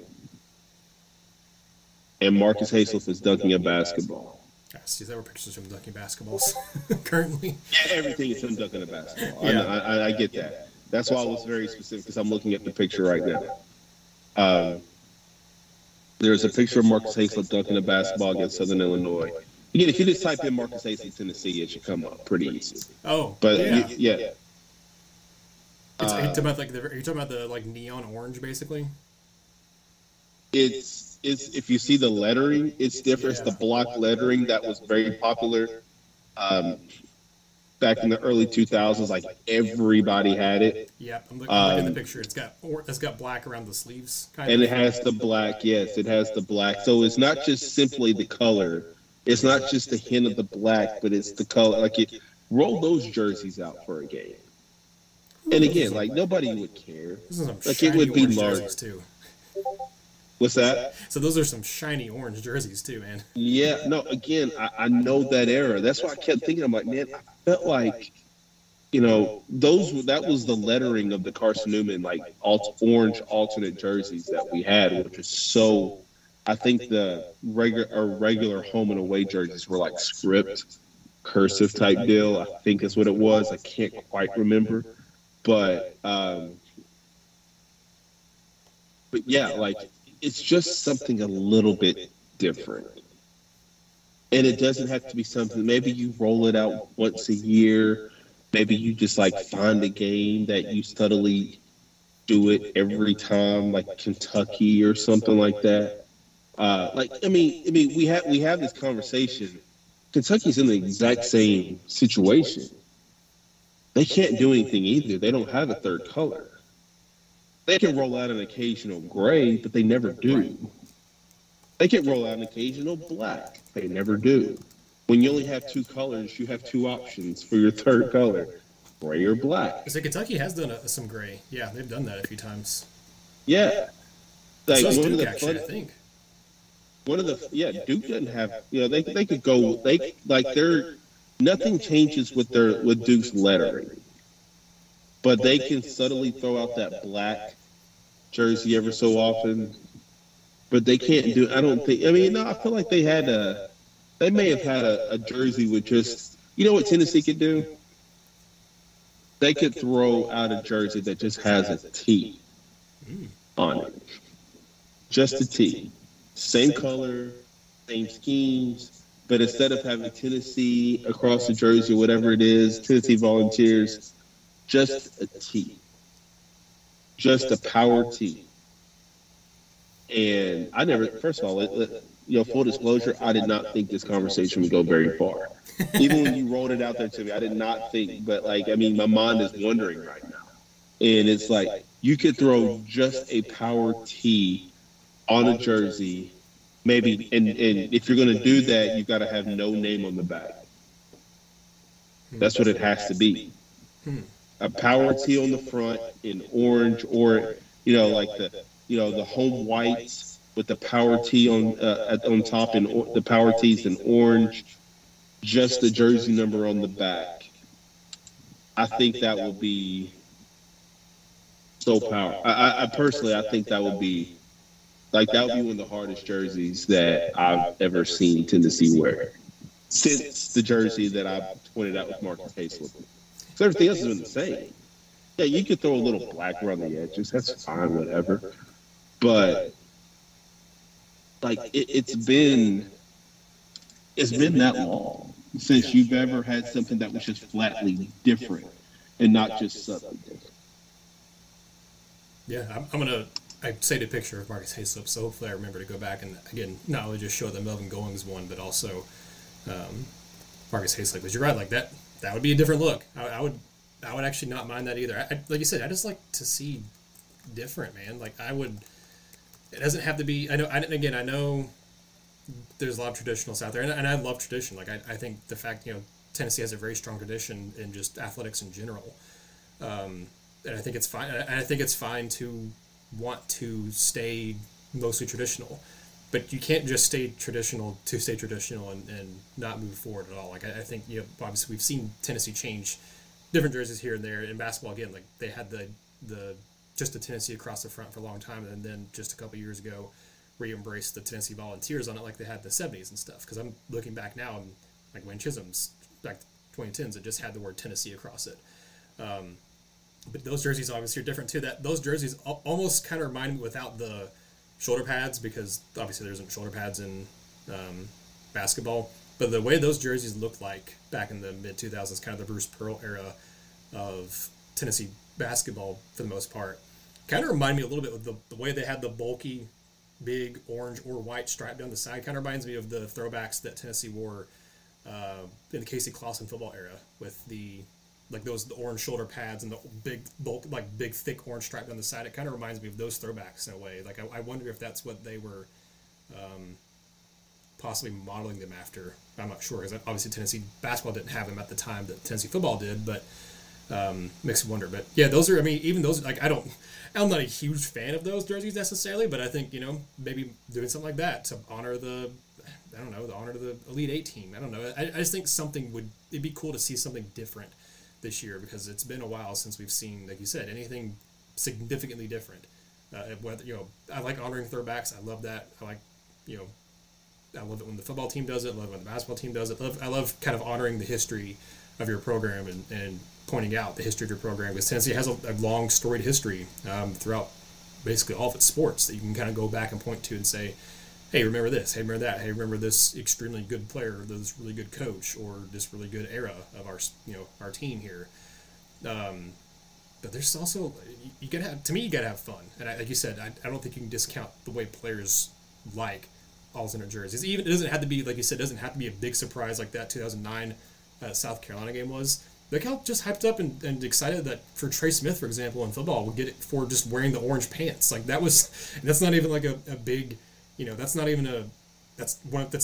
and Marcus Hayslip is dunking a basketball. See, there were pictures of him dunking basketballs currently. Yeah, everything is him dunking a basketball. Yeah. I get that. That's why I was very specific, because I'm looking at the picture right now. There's a picture of Marcus Hayslip dunking a basketball against Southern Illinois. Again, if you just type in Marcus Hayslip, Tennessee, it should come up pretty easy. Oh, but yeah. Are you talking about the neon orange, basically? It's if you see the lettering, it's different. It's the block lettering that was very popular back in the early 2000s. Like, everybody had it. Yep, I'm looking at the picture. It's got black around the sleeves, and it has the black. Yes, it has the black. So it's not just simply the color. It's not just the hint of the black, but it's the color. Roll those jerseys out for a game. And again, nobody would care. It would be large too. What's that? So those are some shiny orange jerseys too, man. Yeah, no, again, I know that era. That's why I kept thinking, I'm like, man, I felt like, that was the lettering of the Carson Newman, orange alternate jerseys that we had, which is so, I think the regular home and away jerseys were script, cursive type deal. I think that's what it was. I can't quite remember. But yeah, it's just something a little bit different. And it doesn't have to be something, maybe you roll it out once a year. Maybe you just find a game that you subtly do it every time, like Kentucky or something like that. We have this conversation. Kentucky's in the exact same situation. They can't do anything either. They don't have a third color. They can roll out an occasional gray, but they never do. They can roll out an occasional black. They never do. When you only have two colors, you have two options for your third color, gray or black. So Kentucky has done some gray. Yeah, they've done that a few times. Yeah. So Duke, actually, I think. Duke doesn't have, they could go, nothing changes with Duke's lettering. But they can subtly throw out that black jersey ever so often. But they can't do, I don't think, I feel like they may have had a jersey with just, what Tennessee could do? They could throw out a jersey that just has a T on it. Just a T. Same color, same schemes, but instead of having Tennessee across the jersey, whatever it is, Tennessee Volunteers, just a T. Just a power T. And I never, first of all, full disclosure, I did not think this conversation would go very far. Even when you rolled it out there to me, I did not think, but my mind is wondering right now. And it's you could throw just a power T on a jersey, maybe, and if you're going to do that, you've got to have no name on the back. That's what it has to be. A power tee on the front in orange, or like the home whites with the power tee on top, and the power tees in orange, just the jersey number on the back. I think that will be so powerful. I personally, I think that would be one of the hardest jerseys that I've ever seen Tennessee wear since the jersey that I pointed out with Marcus Hayslip. So everything else has been the same. Yeah, you could throw a little black around the edges. That's fine, whatever. But it's been that long since you've ever had something that was just flatly different and not just subtly different. Yeah, I saved a picture of Marcus Hayslip, so hopefully I remember to go back and, again, not only just show the Melvin Goings one, but also Marcus Hayslip. Because you're right, like that would be a different look. I would actually not mind that either. Like you said, I just like to see different, man. Like it doesn't have to be. I know there's a lot of traditionals out there, and I love tradition. Like I think the fact Tennessee has a very strong tradition in just athletics in general, and I think it's fine. I think it's fine to want to stay mostly traditional, but you can't just stay traditional to stay traditional and not move forward at all. Like I think obviously we've seen Tennessee change different jerseys here and there. In basketball, again, like they had the just the Tennessee across the front for a long time, and then just a couple years ago, we embraced the Tennessee Volunteers on it, like they had the '70s and stuff. Because I'm looking back now, and like Wayne Chisholm's back 2010s, it just had the word Tennessee across it. But those jerseys obviously are different too. Those jerseys almost kind of remind me without the shoulder pads, because obviously there isn't shoulder pads in basketball. But the way those jerseys looked like back in the mid-2000s, kind of the Bruce Pearl era of Tennessee basketball for the most part, kind of remind me a little bit of the way they had the bulky, big orange or white stripe down the side. Kind of reminds me of the throwbacks that Tennessee wore in the Casey Clausen football era with the orange shoulder pads and the big bulk, like big thick orange stripe down the side. It kind of reminds me of those throwbacks in a way. Like I wonder if that's what they were possibly modeling them after. I'm not sure, because obviously Tennessee basketball didn't have them at the time that Tennessee football did, but makes me wonder. But yeah, those are, I mean, even those, like I'm not a huge fan of those jerseys necessarily, but I think, maybe doing something like that to honor the Elite Eight team. I don't know. I just think it'd be cool to see something different this year, because it's been a while since we've seen, like you said, anything significantly different. Whether I like honoring throwbacks. I love that. I love it when the football team does it. I love it when the basketball team does it. I love kind of honoring the history of your program and pointing out the history of your program, because Tennessee has a long storied history throughout basically all of its sports that you can kind of go back and point to and say, hey, remember this, hey, remember that, hey, remember this extremely good player, this really good coach, or this really good era of our team here. But there's also, you gotta have fun. And like you said, I don't think you can discount the way players like alternate jerseys. Even it doesn't have to be, like you said, it doesn't have to be a big surprise like that 2009 South Carolina game was. Look how just hyped up and excited that for Trey Smith, for example, in football, would get it for just wearing the orange pants. Like that's not even like a big, that's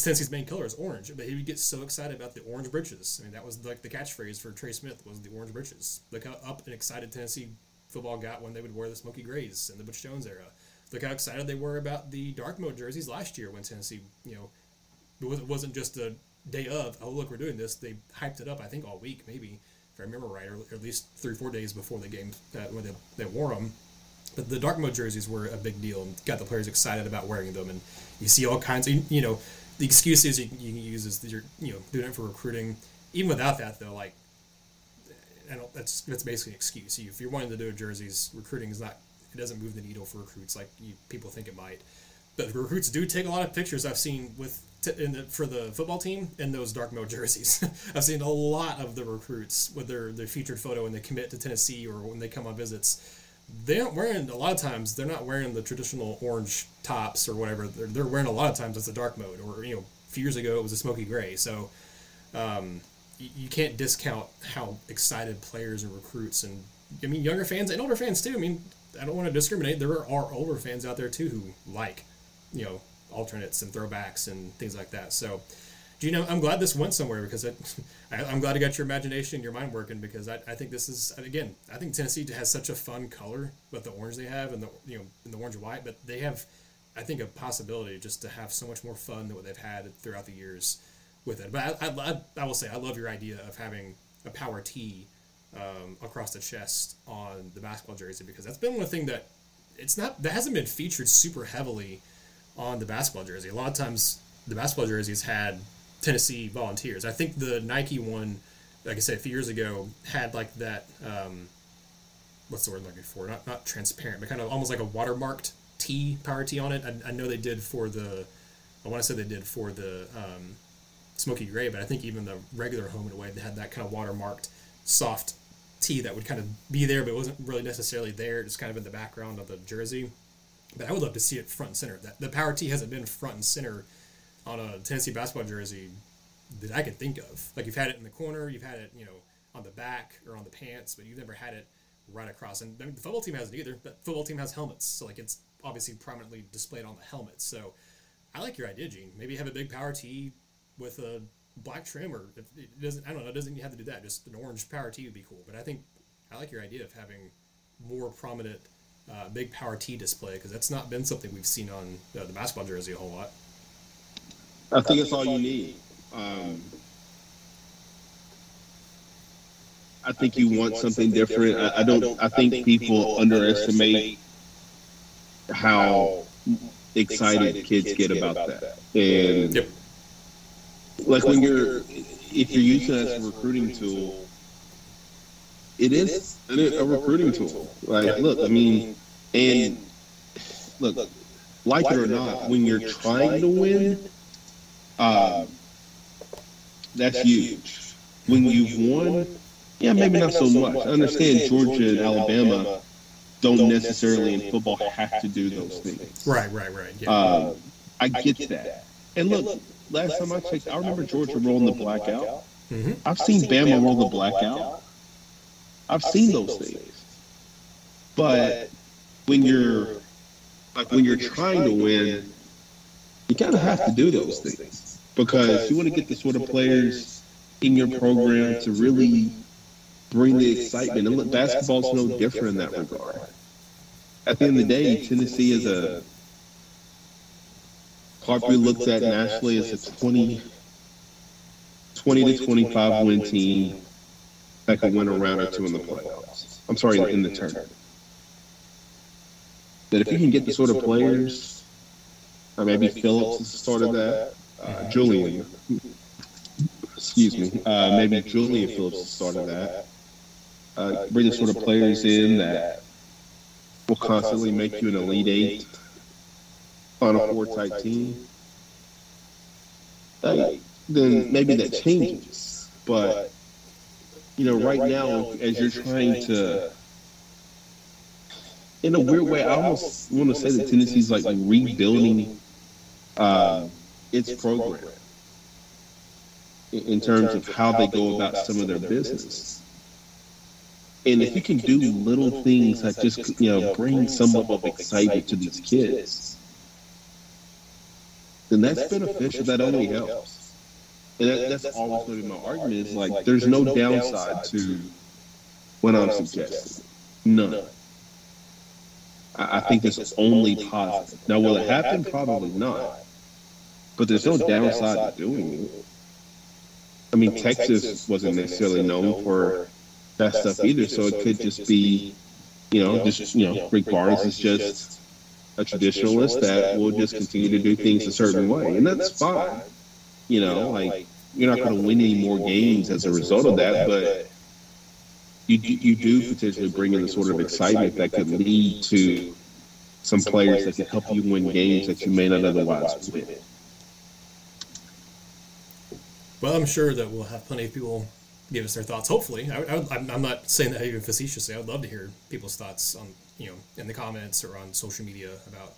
Tennessee's main color is orange. But he would get so excited about the orange breeches. I mean, that was like the catchphrase for Trey Smith was the orange breeches. Look how up and excited Tennessee football got when they would wear the Smokey Greys in the Butch Jones era. Look how excited they were about the dark mode jerseys last year when Tennessee, it wasn't just a day of, oh, look, we're doing this. They hyped it up, I think, all week, maybe, if I remember right, or at least 3 or 4 days before the game when they wore them. But the dark mode jerseys were a big deal and got the players excited about wearing them. And you see all kinds of, the excuses you can use is that you're, doing it for recruiting. Even without that, though, like, that's basically an excuse. If you're wanting to do jerseys, recruiting is not, it doesn't move the needle for recruits like people think it might. But recruits do take a lot of pictures I've seen for the football team in those dark mode jerseys. I've seen a lot of the recruits with their featured photo when they commit to Tennessee or when they come on visits. They aren't wearing, a lot of times, they're not wearing the traditional orange tops or whatever. They're wearing a lot of times it's a dark mode, or, a few years ago it was a Smokey Grey. So you can't discount how excited players and recruits and, younger fans and older fans too. I don't want to discriminate. There are older fans out there too who like, alternates and throwbacks and things like that. So Do you know, I'm glad this went somewhere because I'm glad I got your imagination and your mind working because I think this is, again, I think Tennessee has such a fun color with the orange they have and in the orange and white, but they have, I think, a possibility just to have so much more fun than what they've had throughout the years with it. But I will say, I love your idea of having a power T across the chest on the basketball jersey because that's been one thing that that hasn't been featured super heavily on the basketball jersey. A lot of times the basketball jerseys had Tennessee Volunteers. I think the Nike one, like I said, a few years ago, had like that, what's the word I'm looking for? Not transparent, but kind of almost like a watermarked T, power T on it. I know they did for the Smokey Grey, but I think even the regular home and away, they had that kind of watermarked soft T that would kind of be there, but it wasn't really necessarily there, just kind of in the background of the jersey. But I would love to see it front and center. The power T hasn't been front and center on a Tennessee basketball jersey that I could think of. Like, you've had it in the corner, you've had it, on the back or on the pants, but you've never had it right across. And I mean, the football team hasn't either, but football team has helmets, so like it's obviously prominently displayed on the helmet. So I like your idea, Gene. Maybe have a big power T with a black trim, or if it doesn't, I don't know, it doesn't have to do that. Just an orange power T would be cool. But I like your idea of having more prominent big power T display, because that's not been something we've seen on the basketball jersey a whole lot. I think it's all you need. I think you want something different. I think people underestimate how excited kids get about that. And yep. Like if you're using it as a recruiting tool, it is a recruiting tool. Like, look, I mean, and look, like it or not, when you're trying to win, that's huge. When you've won, yeah, maybe not so much. I understand Georgia and Alabama don't necessarily in football have to do those things. Right. Yeah. I get that. And look, last time I checked, I remember Georgia rolling the blackout. Mm-hmm. I've seen Bama roll the blackout. I've seen those things. But when you're trying to win, you kind of have to do those things, because you want to get the sort of players in your program to really bring the excitement. And look, basketball's no different in that regard. At the end of the day, Tennessee is a probably looked at nationally as a 20 to 25 win team that could win a round or two in the playoffs. I'm sorry, in the tournament. That if you can get the sort of players, maybe Phillips has started that, Julian, maybe Julian Phillips has started that. Bring the sort of players in that will constantly make you an Elite Eight Final Four type team. Then maybe that changes. But, right now, as you're trying to, in a weird way, I almost want to say that Tennessee's like rebuilding its program in terms of how they go about some of their business. And if you can do little things that just, bring some level of excitement to these kids, then that's beneficial. That only helps. And that's always going to be my argument, is like, there's no downside to what I'm suggesting. None. I think this is only positive. Now, will it happen? Probably not. But there's no downside to doing it. I mean, Texas wasn't necessarily known for that stuff either, so it could just be, Rick Barnes is just a traditionalist that will just continue to do things a certain way, and that's fine. Like, you're not going to win any more games as a result of that, but you do potentially bring in the sort of excitement that could lead to some players that can help you win games that you may not otherwise win. Well, I'm sure that we'll have plenty of people give us their thoughts. Hopefully, I'm not saying that even facetiously. I would love to hear people's thoughts on, in the comments or on social media about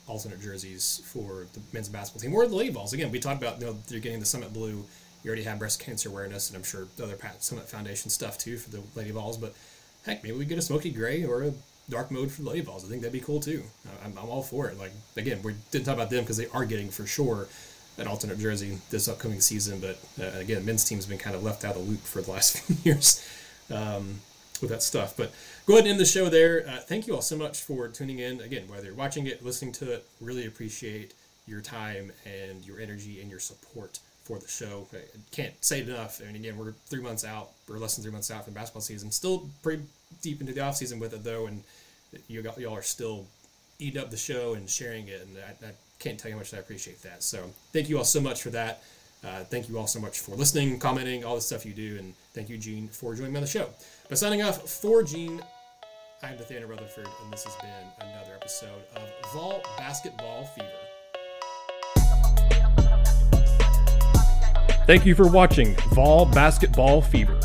alternate jerseys for the men's basketball team or the Lady Vols. Again, we talked about, they're getting the Summit Blue. You already have breast cancer awareness, and I'm sure the other Summit Foundation stuff too for the Lady Vols. But heck, maybe we get a Smokey Grey or a dark mode for the Lady Vols. I think that'd be cool too. I'm all for it. Like, again, we didn't talk about them because they are getting for sure an alternate jersey this upcoming season. But again, men's team's been kind of left out of the loop for the last few years with that stuff. But go ahead and end the show there. Thank you all so much for tuning in. Again, whether you're watching it, listening to it, really appreciate your time and your energy and your support for the show. I can't say it enough. I mean, again, we're 3 months out, or less than 3 months out from basketball season. Still pretty deep into the off season with it, though, and y'all are still eating up the show and sharing it, and I can't tell you how much I appreciate that. So thank you all so much for that. Thank you all so much for listening, commenting, all the stuff you do, and thank you, Gene, for joining me on the show. But signing off for Gene, I'm Nathanael Rutherford, and this has been another episode of Vol Basketball Fever. Thank you for watching Vol Basketball Fever.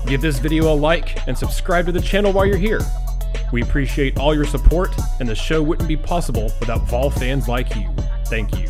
Give this video a like and subscribe to the channel while you're here. We appreciate all your support, and the show wouldn't be possible without Vol fans like you. Thank you.